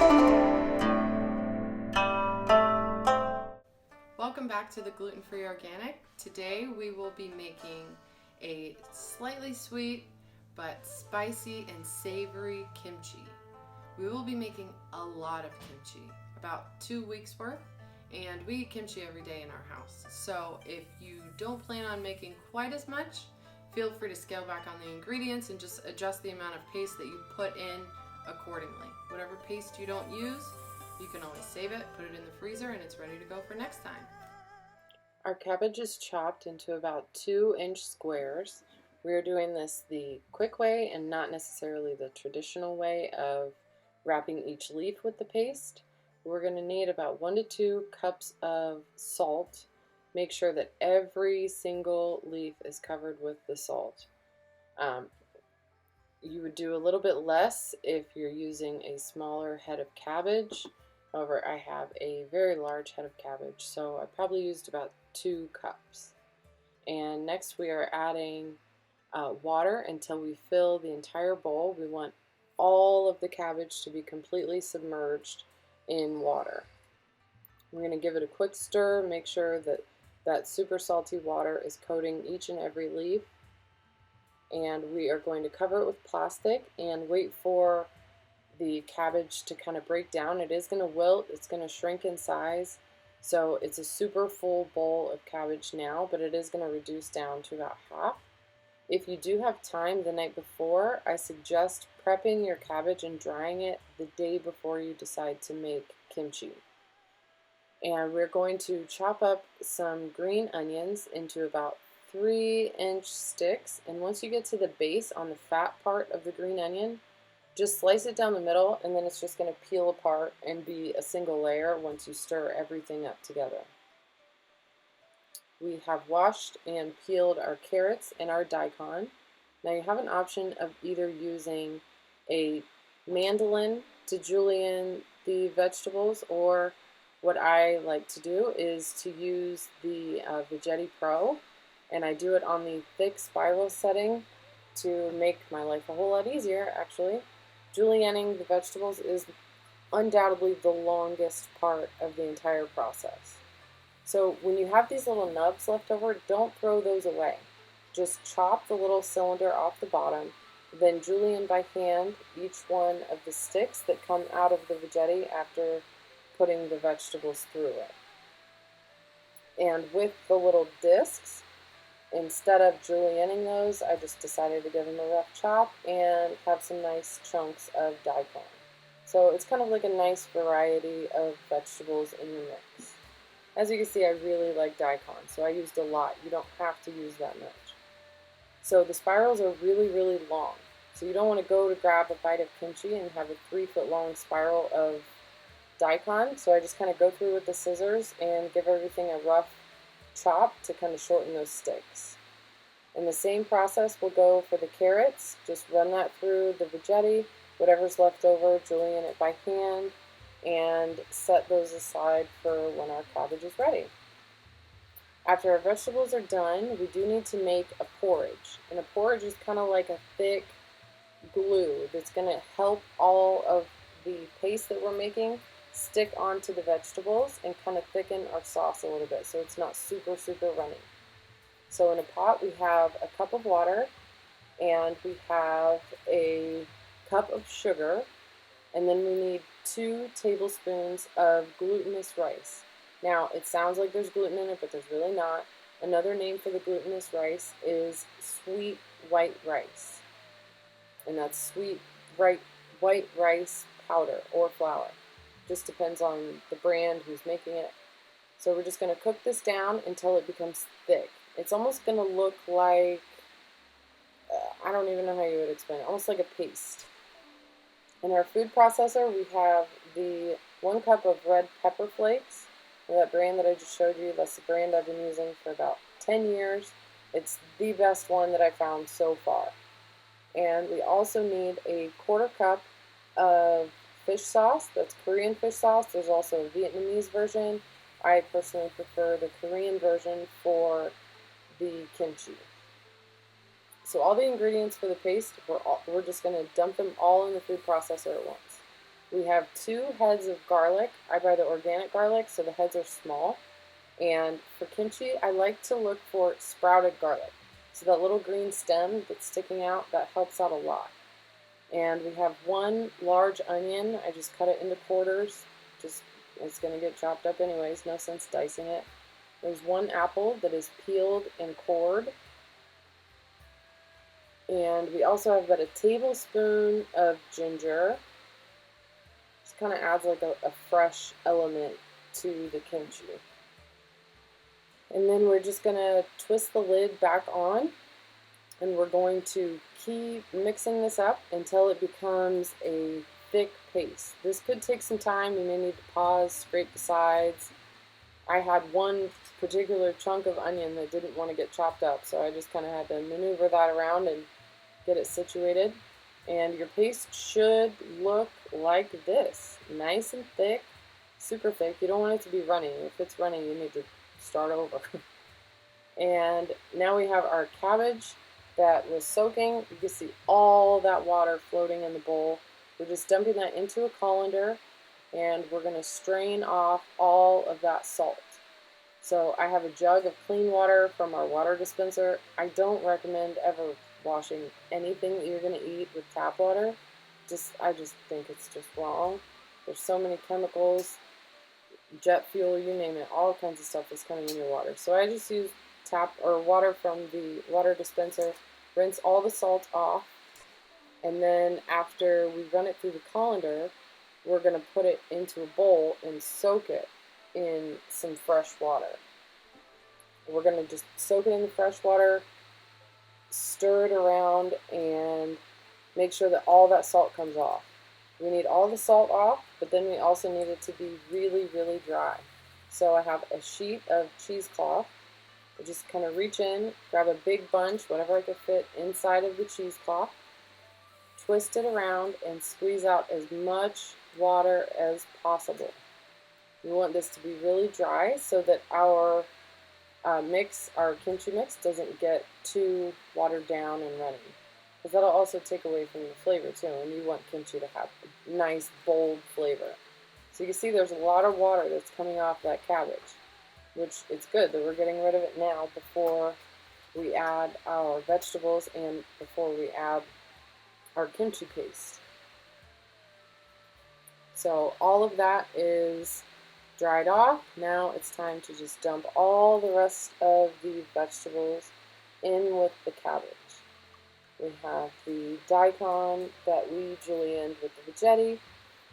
Welcome back to the Gluten-Free Organic. Today we will be making a slightly sweet but spicy and savory kimchi. We will be making a lot of kimchi, about 2 weeks worth, and we eat kimchi every day in our house. So if you don't plan on making quite as much, feel free to scale back on the ingredients and just adjust the amount of paste that you put in accordingly. Whatever paste you don't use, you can always save it, put it in the freezer, and it's ready to go for next time. Our cabbage is chopped into about 2-inch squares. We are doing this the quick way and not necessarily the traditional way of wrapping each leaf with the paste. We're going to need about 1 to 2 cups of salt. Make sure that every single leaf is covered with the salt. You would do a little bit less if you're using a smaller head of cabbage. However, I have a very large head of cabbage, so I probably used about 2 cups. And next we are adding water until we fill the entire bowl. We want all of the cabbage to be completely submerged in water. We're going to give it a quick stir, make sure that that super salty water is coating each and every leaf. And we are going to cover it with plastic and wait for the cabbage to kind of break down. It is going to wilt, it's going to shrink in size, so it's a super full bowl of cabbage now, but it is going to reduce down to about half. If you do have time the night before, I suggest prepping your cabbage and drying it the day before you decide to make kimchi. And we're going to chop up some green onions into about 3-inch sticks, and once you get to the base on the fat part of the green onion, just slice it down the middle, and then it's just going to peel apart and be a single layer once you stir everything up together. We have washed and peeled our carrots and our daikon. Now you have an option of either using a mandolin to julienne the vegetables, or what I like to do is to use the Veggetti Pro, and I do it on the thick spiral setting to make my life a whole lot easier, actually. Julienning the vegetables is undoubtedly the longest part of the entire process. So when you have these little nubs left over, don't throw those away. Just chop the little cylinder off the bottom, then julienne by hand each one of the sticks that come out of the veggetti after putting the vegetables through it. And with the little discs, instead of julienning those, I just decided to give them a rough chop and have some nice chunks of daikon. So it's kind of like a nice variety of vegetables in the mix. As you can see, I really like daikon, so I used a lot. You don't have to use that much. So the spirals are really, really long. So you don't want to go to grab a bite of kimchi and have a 3-foot long spiral of daikon. So I just kind of go through with the scissors and give everything a rough chop to kind of shorten those sticks. And the same process will go for the carrots. Just run that through the veggetti, whatever's left over, julienne it by hand, and set those aside for when our cabbage is ready. After our vegetables are done, we do need to make a porridge. And a porridge is kind of like a thick glue that's going to help all of the paste that we're making stick onto the vegetables and kind of thicken our sauce a little bit so it's not super, super runny. So in a pot we have a cup of water, and we have a cup of sugar, and then we need 2 tablespoons of glutinous rice. Now it sounds like there's gluten in it, but there's really not. Another name for the glutinous rice is sweet white rice, and that's sweet white rice powder or flour. Just depends on the brand, who's making it. So we're just going to cook this down until it becomes thick. It's almost going to look like, I don't even know how you would explain it, almost like a paste. In our food processor, we have the 1 cup of red pepper flakes. That brand that I just showed you, that's the brand I've been using for about 10 years. It's the best one that I found so far. And we also need a 1/4 cup of fish sauce. That's Korean fish sauce. There's also a Vietnamese version. I personally prefer the Korean version for the kimchi. So all the ingredients for the paste, we're just going to dump them all in the food processor at once. We have 2 heads of garlic. I buy the organic garlic, so the heads are small. And for kimchi, I like to look for sprouted garlic. So that little green stem that's sticking out, that helps out a lot. And we have 1 large onion. I just cut it into quarters. Just it's going to get chopped up anyways, no sense dicing it. There's 1 apple that is peeled and cored. And we also have about a tablespoon of ginger. Just kind of adds like a fresh element to the kimchi. And then we're just going to twist the lid back on, and we're going to keep mixing this up until it becomes a thick paste. This could take some time. You may need to pause, scrape the sides. I had 1 particular chunk of onion that didn't want to get chopped up, so I just kind of had to maneuver that around and get it situated. And your paste should look like this, nice and thick, super thick. You don't want it to be runny. If it's runny, you need to start over. And now we have our cabbage that was soaking. You can see all that water floating in the bowl. We're just dumping that into a colander, and we're going to strain off all of that salt. So I have a jug of clean water from our water dispenser. I don't recommend ever washing anything that you're going to eat with tap water. I just think it's just wrong. There's so many chemicals, jet fuel, you name it, all kinds of stuff that's coming in your water. So I just use tap or water from the water dispenser, rinse all the salt off, and then after we run it through the colander, we're going to put it into a bowl and soak it in some fresh water. We're going to just soak it in the fresh water, stir it around, and make sure that all that salt comes off. We need all the salt off, but then we also need it to be really, really dry. So I have a sheet of cheesecloth. I just kind of reach in, grab a big bunch, whatever I can fit inside of the cheesecloth, twist it around, and squeeze out as much water as possible. We want this to be really dry so that our our kimchi mix doesn't get too watered down and runny, because that'll also take away from the flavor too, and you want kimchi to have a nice, bold flavor. So you can see there's a lot of water that's coming off that cabbage, which it's good that we're getting rid of it now before we add our vegetables and before we add our kimchi paste. So all of that is dried off. Now it's time to just dump all the rest of the vegetables in with the cabbage. We have the daikon that we julienned with the veggetti,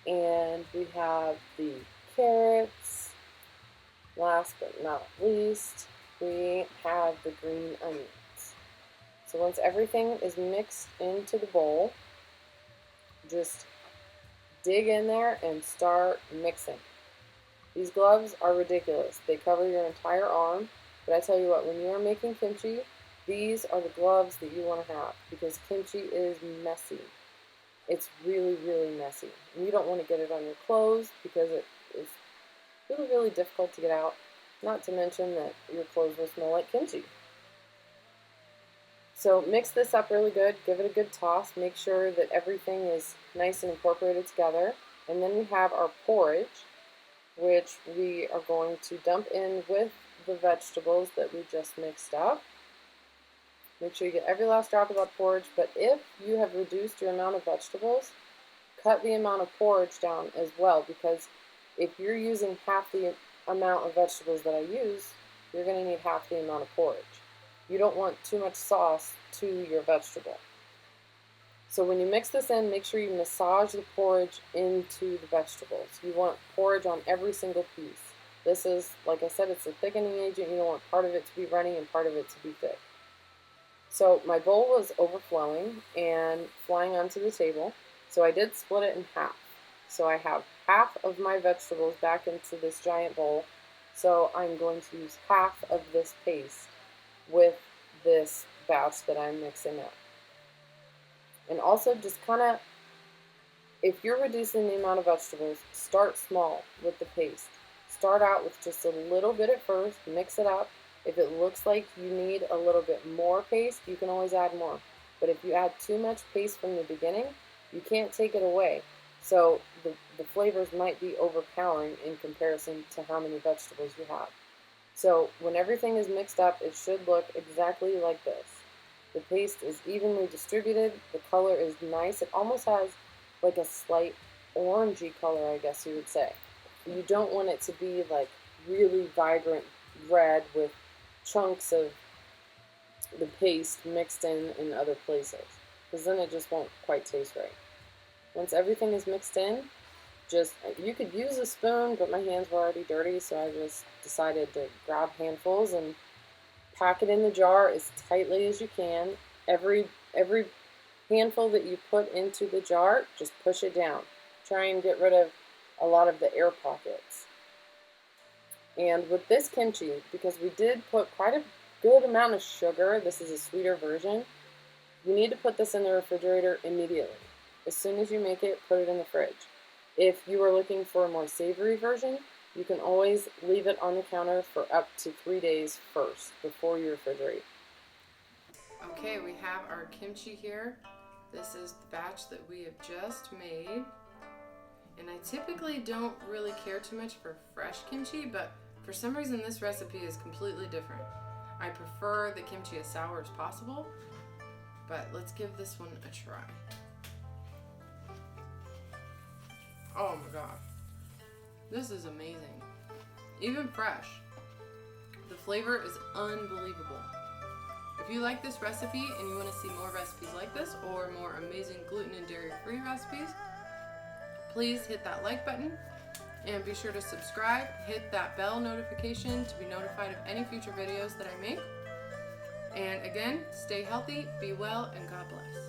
and we have the carrots. Last but not least, we have the green onions. So once everything is mixed into the bowl, just dig in there and start mixing. These gloves are ridiculous. They cover your entire arm, but I tell you what, when you are making kimchi, these are the gloves that you want to have, because kimchi is messy. It's really, really messy. And you don't want to get it on your clothes because it is really, really difficult to get out, not to mention that your clothes will smell like kimchi. So mix this up really good, give it a good toss, make sure that everything is nice and incorporated together, and then we have our porridge, which we are going to dump in with the vegetables that we just mixed up. Make sure you get every last drop of that porridge, but if you have reduced your amount of vegetables, cut the amount of porridge down as well, because if you're using half the amount of vegetables that I use, you're going to need half the amount of porridge. You don't want too much sauce to your vegetable. So when you mix this in, make sure you massage the porridge into the vegetables. You want porridge on every single piece. This is, like I said, it's a thickening agent. You don't want part of it to be runny and part of it to be thick. So my bowl was overflowing and flying onto the table, so I did split it in half. So I have half of my vegetables back into this giant bowl, so I'm going to use half of this paste with this batch that I'm mixing up. And also just kind of, if you're reducing the amount of vegetables, start small with the paste. Start out with just a little bit at first, mix it up. If it looks like you need a little bit more paste, you can always add more. But if you add too much paste from the beginning, you can't take it away. So the flavors might be overpowering in comparison to how many vegetables you have. So when everything is mixed up, it should look exactly like this. The paste is evenly distributed, the color is nice, it almost has like a slight orangey color, I guess you would say. You don't want it to be like really vibrant red with chunks of the paste mixed in other places, because then it just won't quite taste right. Once everything is mixed in, you could use a spoon, but my hands were already dirty, so I just decided to grab handfuls and pack it in the jar as tightly as you can. Every handful that you put into the jar, just push it down. Try and get rid of a lot of the air pockets. And with this kimchi, because we did put quite a good amount of sugar, this is a sweeter version, you need to put this in the refrigerator immediately. As soon as you make it, put it in the fridge. If you are looking for a more savory version, you can always leave it on the counter for up to 3 days first before you refrigerate. Okay, we have our kimchi here. This is the batch that we have just made. And I typically don't really care too much for fresh kimchi, but for some reason this recipe is completely different. I prefer the kimchi as sour as possible, but let's give this one a try. Oh my god, this is amazing. Even fresh, the flavor is unbelievable. If you like this recipe and you want to see more recipes like this or more amazing gluten and dairy-free recipes, please hit that like button and be sure to subscribe, hit that bell notification to be notified of any future videos that I make. And again, stay healthy, be well, and God bless.